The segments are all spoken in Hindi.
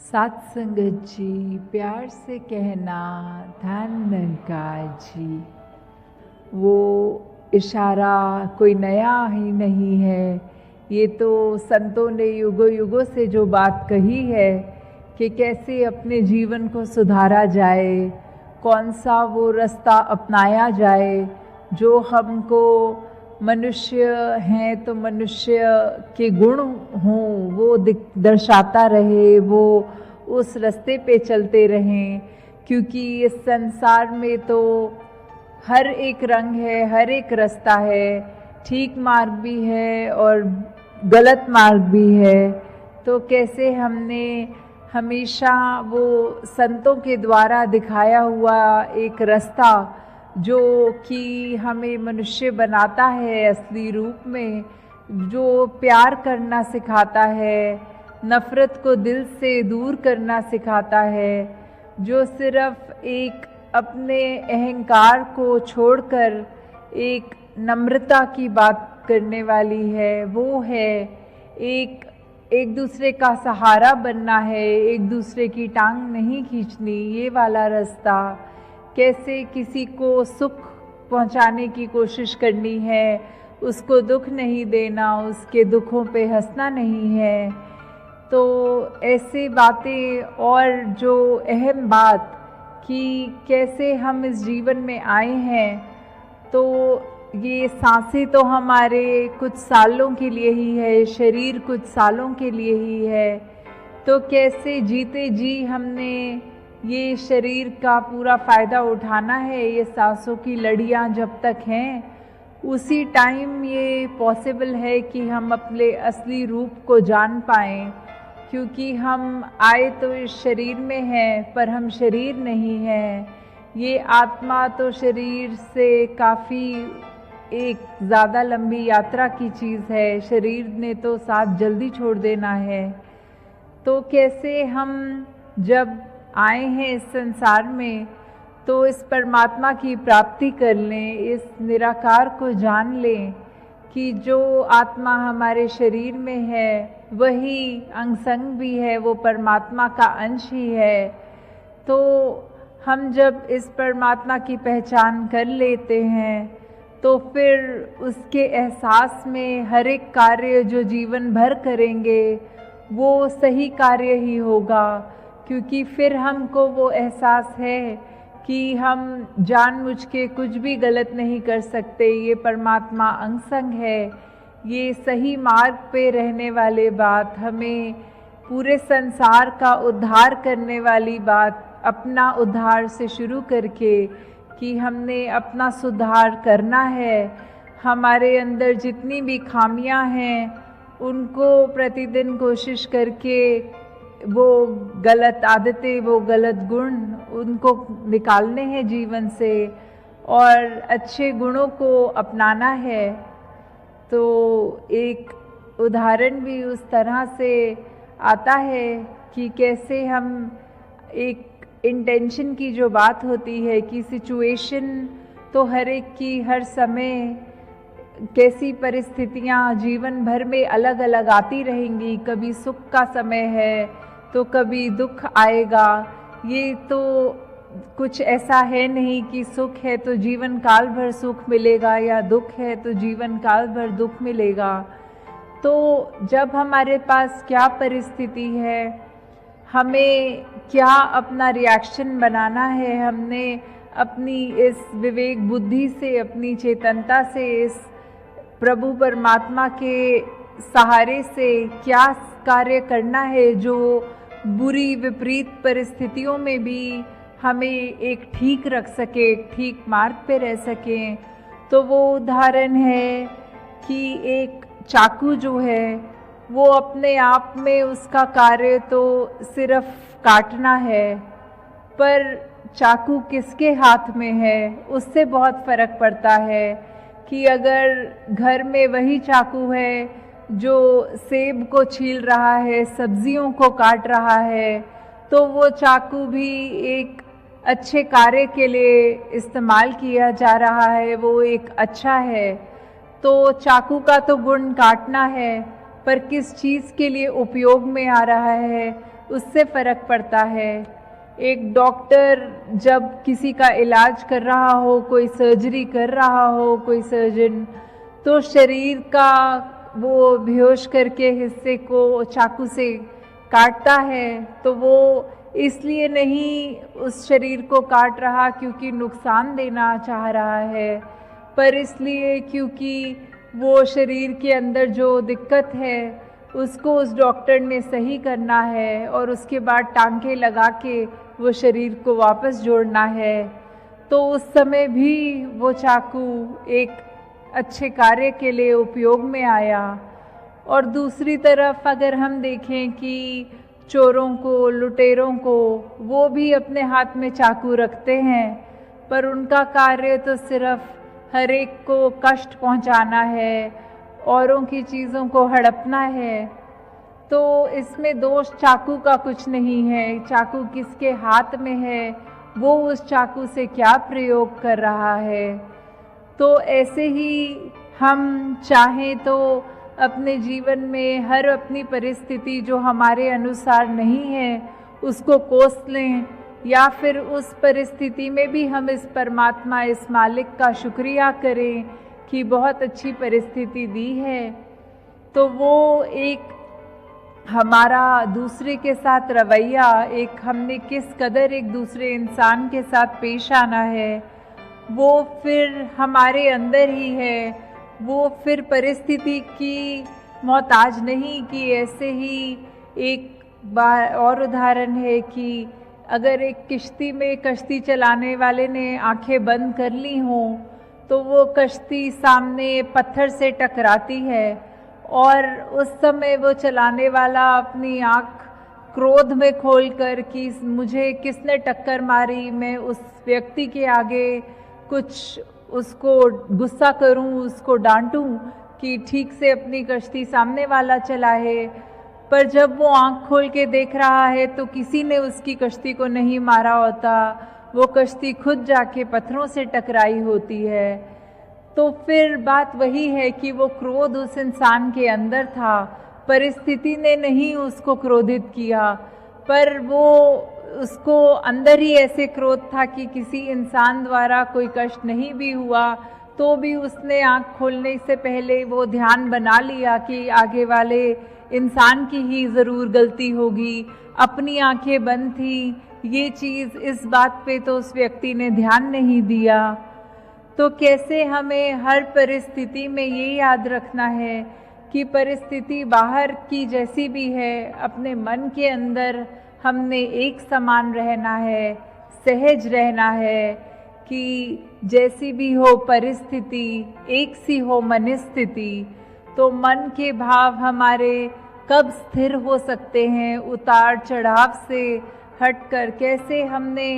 सात संगत जी, प्यार से कहना ध्यान निरंकार जी। वो इशारा कोई नया ही नहीं है, ये तो संतों ने युगों युगों से जो बात कही है कि कैसे अपने जीवन को सुधारा जाए, कौन सा वो रास्ता अपनाया जाए जो हमको मनुष्य हैं तो मनुष्य के गुण हों वो दर्शाता रहे, वो उस रास्ते पे चलते रहें। क्योंकि इस संसार में तो हर एक रंग है, हर एक रास्ता है, ठीक मार्ग भी है और गलत मार्ग भी है। तो कैसे हमने हमेशा वो संतों के द्वारा दिखाया हुआ एक रास्ता जो कि हमें मनुष्य बनाता है असली रूप में, जो प्यार करना सिखाता है, नफ़रत को दिल से दूर करना सिखाता है, जो सिर्फ एक अपने अहंकार को छोड़कर एक नम्रता की बात करने वाली है, वो है एक दूसरे का सहारा बनना है, एक दूसरे की टांग नहीं खींचनी, ये वाला रास्ता। कैसे किसी को सुख पहुंचाने की कोशिश करनी है, उसको दुख नहीं देना, उसके दुखों पे हंसना नहीं है। तो ऐसे बातें और जो अहम बात कि कैसे हम इस जीवन में आए हैं, तो ये सांसें तो हमारे कुछ सालों के लिए ही है, शरीर कुछ सालों के लिए ही है। तो कैसे जीते जी हमने ये शरीर का पूरा फ़ायदा उठाना है, ये सांसों की लड़ियाँ जब तक हैं उसी टाइम ये पॉसिबल है कि हम अपने असली रूप को जान पाएँ। क्योंकि हम आए तो इस शरीर में हैं पर हम शरीर नहीं हैं। ये आत्मा तो शरीर से काफ़ी एक ज़्यादा लंबी यात्रा की चीज़ है, शरीर ने तो साथ जल्दी छोड़ देना है। तो कैसे हम जब आए हैं इस संसार में तो इस परमात्मा की प्राप्ति कर लें, इस निराकार को जान लें कि जो आत्मा हमारे शरीर में है वही अंग संग भी है, वो परमात्मा का अंश ही है। तो हम जब इस परमात्मा की पहचान कर लेते हैं तो फिर उसके एहसास में हर एक कार्य जो जीवन भर करेंगे वो सही कार्य ही होगा। क्योंकि फिर हमको वो एहसास है कि हम जानबूझ के कुछ भी गलत नहीं कर सकते, ये परमात्मा अंग संग है, ये सही मार्ग पे रहने वाले बात, हमें पूरे संसार का उद्धार करने वाली बात, अपना उद्धार से शुरू करके कि हमने अपना सुधार करना है। हमारे अंदर जितनी भी खामियां हैं उनको प्रतिदिन कोशिश करके वो गलत आदतें, वो गलत गुण उनको निकालने हैं जीवन से और अच्छे गुणों को अपनाना है। तो एक उदाहरण भी उस तरह से आता है कि कैसे हम एक इंटेंशन की जो बात होती है कि सिचुएशन तो हर एक की हर समय कैसी परिस्थितियां जीवन भर में अलग अलग आती रहेंगी, कभी सुख का समय है तो कभी दुख आएगा। ये तो कुछ ऐसा है नहीं कि सुख है तो जीवन काल भर सुख मिलेगा या दुख है तो जीवन काल भर दुख मिलेगा। तो जब हमारे पास क्या परिस्थिति है, हमें क्या अपना रिएक्शन बनाना है, हमने अपनी इस विवेक बुद्धि से, अपनी चेतनता से, इस प्रभु परमात्मा के सहारे से क्या कार्य करना है जो बुरी विपरीत परिस्थितियों में भी हमें एक ठीक रख सके, एक ठीक मार्ग पे रह सकें। तो वो उदाहरण है कि एक चाकू जो है वो अपने आप में उसका कार्य तो सिर्फ काटना है, पर चाकू किसके हाथ में है उससे बहुत फ़र्क पड़ता है। कि अगर घर में वही चाकू है जो सेब को छील रहा है, सब्जियों को काट रहा है, तो वो चाकू भी एक अच्छे कार्य के लिए इस्तेमाल किया जा रहा है, वो एक अच्छा है। तो चाकू का तो गुण काटना है, पर किस चीज़ के लिए उपयोग में आ रहा है उससे फ़र्क पड़ता है। एक डॉक्टर जब किसी का इलाज कर रहा हो, कोई सर्जरी कर रहा हो, कोई सर्जन, तो शरीर का वो बेहोश करके हिस्से को चाकू से काटता है, तो वो इसलिए नहीं उस शरीर को काट रहा क्योंकि नुकसान देना चाह रहा है, पर इसलिए क्योंकि वो शरीर के अंदर जो दिक्कत है उसको उस डॉक्टर ने सही करना है और उसके बाद टांके लगा के वो शरीर को वापस जोड़ना है। तो उस समय भी वो चाकू एक अच्छे कार्य के लिए उपयोग में आया। और दूसरी तरफ अगर हम देखें कि चोरों को, लुटेरों को, वो भी अपने हाथ में चाकू रखते हैं, पर उनका कार्य तो सिर्फ हर एक को कष्ट पहुंचाना है, औरों की चीज़ों को हड़पना है। तो इसमें दोष चाकू का कुछ नहीं है। चाकू किसके हाथ में है, वो उस चाकू से क्या प्रयोग कर रहा है। तो ऐसे ही हम चाहें तो अपने जीवन में हर अपनी परिस्थिति जो हमारे अनुसार नहीं है उसको कोस लें, या फिर उस परिस्थिति में भी हम इस परमात्मा, इस मालिक का शुक्रिया करें कि बहुत अच्छी परिस्थिति दी है। तो वो एक हमारा दूसरे के साथ रवैया, एक हमने किस कदर एक दूसरे इंसान के साथ पेश आना है, वो फिर हमारे अंदर ही है। वो फिर परिस्थिति की मोहताज नहीं कि ऐसे ही एक बार और उदाहरण है कि अगर एक किश्ती में कश्ती चलाने वाले ने आंखें बंद कर ली हों तो वो कश्ती सामने पत्थर से टकराती है और उस समय वो चलाने वाला अपनी आँख क्रोध में खोल कर कि मुझे किसने टक्कर मारी, मैं उस व्यक्ति के आगे कुछ उसको गुस्सा करूं, उसको डांटूं कि ठीक से अपनी कश्ती सामने वाला चलाए। पर जब वो आंख खोल के देख रहा है तो किसी ने उसकी कश्ती को नहीं मारा होता, वो कश्ती खुद जाके पत्थरों से टकराई होती है। तो फिर बात वही है कि वो क्रोध उस इंसान के अंदर था, परिस्थिति ने नहीं उसको क्रोधित किया, पर वो उसको अंदर ही ऐसे क्रोध था कि किसी इंसान द्वारा कोई कष्ट नहीं भी हुआ तो भी उसने आँख खोलने से पहले वो ध्यान बना लिया कि आगे वाले इंसान की ही ज़रूर गलती होगी, अपनी आंखें बंद थी। ये चीज़, इस बात पे तो उस व्यक्ति ने ध्यान नहीं दिया। तो कैसे हमें हर परिस्थिति में ये याद रखना है कि परिस्थिति बाहर की जैसी भी है, अपने मन के अंदर हमने एक समान रहना है, सहज रहना है कि जैसी भी हो परिस्थिति, एक सी हो मनस्थिति। तो मन के भाव हमारे कब स्थिर हो सकते हैं, उतार चढ़ाव से हटकर कैसे हमने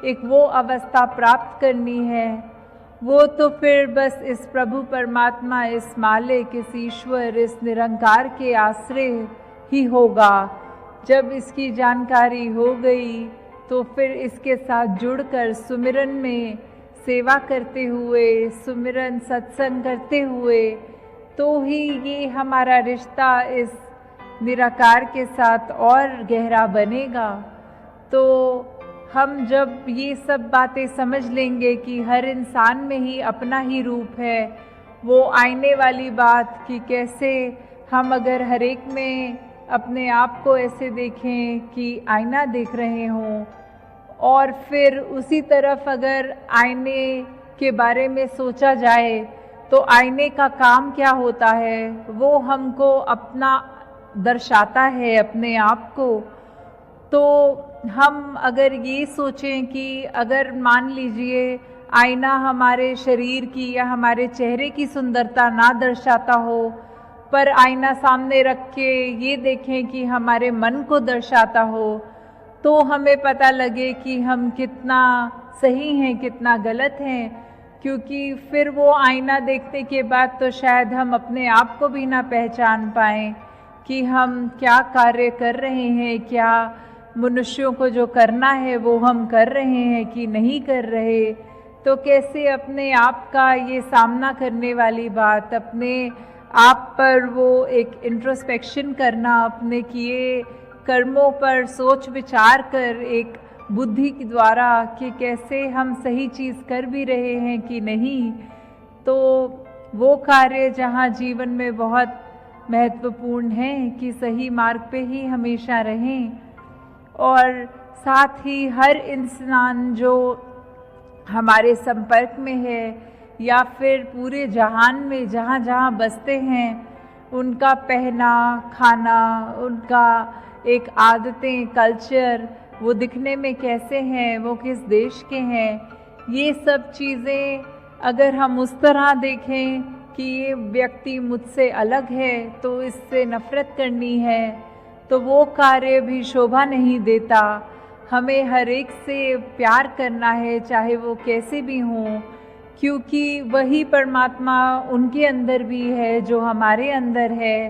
एक वो अवस्था प्राप्त करनी है, वो तो फिर बस इस प्रभु परमात्मा, इस मालिक, इस ईश्वर, इस निरंकार के आश्रय ही होगा। जब इसकी जानकारी हो गई तो फिर इसके साथ जुड़कर सुमिरन में सेवा करते हुए, सुमिरन सत्संग करते हुए, तो ही ये हमारा रिश्ता इस निराकार के साथ और गहरा बनेगा। तो हम जब ये सब बातें समझ लेंगे कि हर इंसान में ही अपना ही रूप है, वो आईने वाली बात कि कैसे हम अगर हर एक में अपने आप को ऐसे देखें कि आईना देख रहे हों, और फिर उसी तरफ अगर आईने के बारे में सोचा जाए तो आईने का काम क्या होता है, वो हमको अपना दर्शाता है अपने आप को। तो हम अगर ये सोचें कि अगर मान लीजिए आईना हमारे शरीर की या हमारे चेहरे की सुंदरता ना दर्शाता हो, पर आईना सामने रख के ये देखें कि हमारे मन को दर्शाता हो, तो हमें पता लगे कि हम कितना सही हैं, कितना गलत हैं। क्योंकि फिर वो आईना देखने के बाद तो शायद हम अपने आप को भी ना पहचान पाएँ कि हम क्या कार्य कर रहे हैं, क्या मनुष्यों को जो करना है वो हम कर रहे हैं कि नहीं कर रहे। तो कैसे अपने आप का ये सामना करने वाली बात, अपने आप पर वो एक इंट्रोस्पेक्शन करना, अपने किए कर्मों पर सोच विचार कर, एक बुद्धि के द्वारा कि कैसे हम सही चीज़ कर भी रहे हैं कि नहीं, तो वो कार्य जहाँ जीवन में बहुत महत्वपूर्ण है कि सही मार्ग पे ही हमेशा रहें। और साथ ही हर इंसान जो हमारे संपर्क में है या फिर पूरे जहान में जहाँ जहाँ बसते हैं, उनका पहना खाना, उनका एक आदतें, कल्चर, वो दिखने में कैसे हैं, वो किस देश के हैं, ये सब चीज़ें अगर हम उस तरह देखें कि ये व्यक्ति मुझसे अलग है तो इससे नफ़रत करनी है, तो वो कार्य भी शोभा नहीं देता। हमें हर एक से प्यार करना है, चाहे वो कैसे भी हों, क्योंकि वही परमात्मा उनके अंदर भी है जो हमारे अंदर है।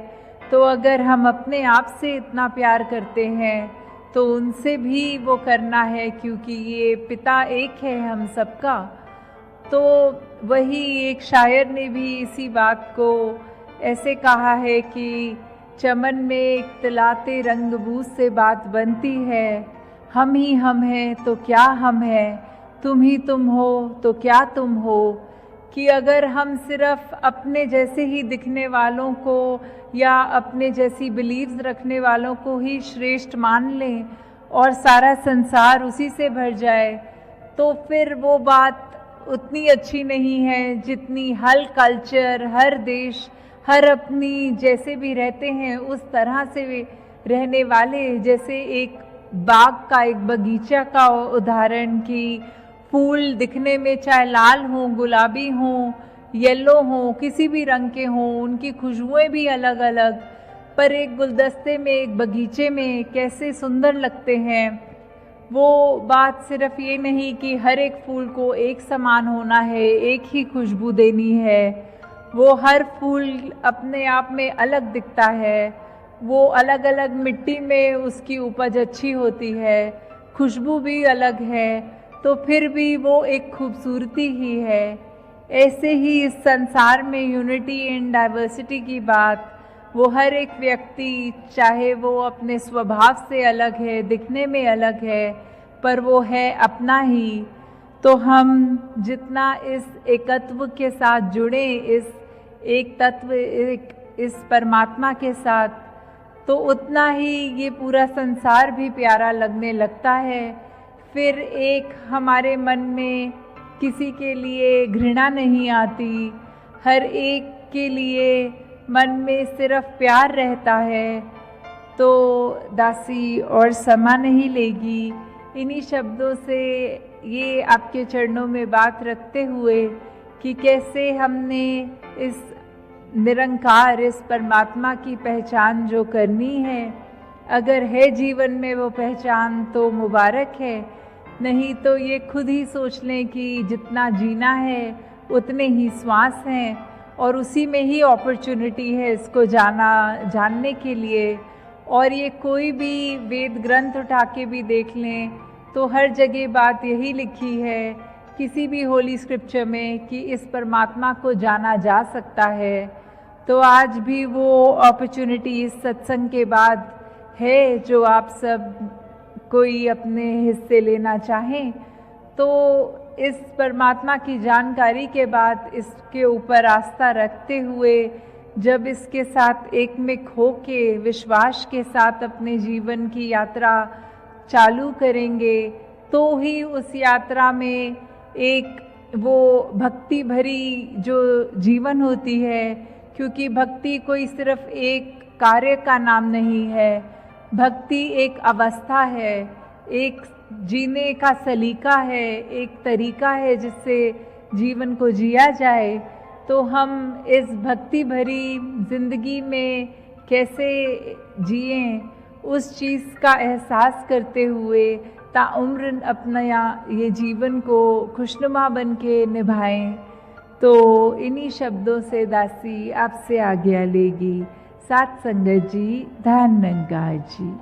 तो अगर हम अपने आप से इतना प्यार करते हैं तो उनसे भी वो करना है, क्योंकि ये पिता एक है हम सबका। तो वही एक शायर ने भी इसी बात को ऐसे कहा है कि चमन में एक तिलाते रंगबूस से बात बनती है, हम ही हम हैं तो क्या हम हैं, तुम ही तुम हो तो क्या तुम हो। कि अगर हम सिर्फ अपने जैसे ही दिखने वालों को या अपने जैसी बिलीव्स रखने वालों को ही श्रेष्ठ मान लें और सारा संसार उसी से भर जाए, तो फिर वो बात उतनी अच्छी नहीं है जितनी हर कल्चर, हर देश, हर अपनी जैसे भी रहते हैं उस तरह से रहने वाले, जैसे एक बाग का, एक बगीचा का उदाहरण कि फूल दिखने में चाहे लाल हों, गुलाबी हों, येलो हों, किसी भी रंग के हों, उनकी खुशबुएं भी अलग अलग, पर एक गुलदस्ते में, एक बगीचे में कैसे सुंदर लगते हैं। वो बात सिर्फ ये नहीं कि हर एक फूल को एक समान होना है, एक ही खुशबू देनी है। वो हर फूल अपने आप में अलग दिखता है, वो अलग अलग मिट्टी में उसकी उपज अच्छी होती है, खुशबू भी अलग है, तो फिर भी वो एक खूबसूरती ही है। ऐसे ही इस संसार में यूनिटी एंड डाइवर्सिटी की बात, वो हर एक व्यक्ति, चाहे वो अपने स्वभाव से अलग है, दिखने में अलग है, पर वो है अपना ही। तो हम जितना इस एकत्व के साथ जुड़े, इस एक तत्व, इस परमात्मा के साथ, तो उतना ही ये पूरा संसार भी प्यारा लगने लगता है। फिर एक हमारे मन में किसी के लिए घृणा नहीं आती, हर एक के लिए मन में सिर्फ प्यार रहता है। तो दासी और समा नहीं लेगी, इन्हीं शब्दों से ये आपके चरणों में बात रखते हुए कि कैसे हमने इस निरंकार, इस परमात्मा की पहचान जो करनी है, अगर है जीवन में वो पहचान तो मुबारक है, नहीं तो ये खुद ही सोच लें कि जितना जीना है उतने ही श्वास हैं और उसी में ही अपॉर्चुनिटी है इसको जानने के लिए। और ये कोई भी वेद ग्रंथ उठा के भी देख लें तो हर जगह बात यही लिखी है, किसी भी होली स्क्रिप्चर में, कि इस परमात्मा को जाना जा सकता है। तो आज भी वो अपॉर्चुनिटी इस सत्संग के बाद है, जो आप सब कोई अपने हिस्से लेना चाहें, तो इस परमात्मा की जानकारी के बाद इसके ऊपर आस्था रखते हुए जब इसके साथ एकमिक होके विश्वास के साथ अपने जीवन की यात्रा चालू करेंगे, तो ही उस यात्रा में एक वो भक्ति भरी जो जीवन होती है, क्योंकि भक्ति कोई सिर्फ एक कार्य का नाम नहीं है, भक्ति एक अवस्था है, एक जीने का सलीका है, एक तरीका है जिससे जीवन को जिया जाए। तो हम इस भक्ति भरी जिंदगी में कैसे जिएं, उस चीज़ का एहसास करते हुए ताउम्र अपना ये जीवन को खुशनुमा बन के निभाएं। तो इन्हीं शब्दों से दासी आपसे आज्ञा लेगी। साथ संगत जी, धन निरंकार जी।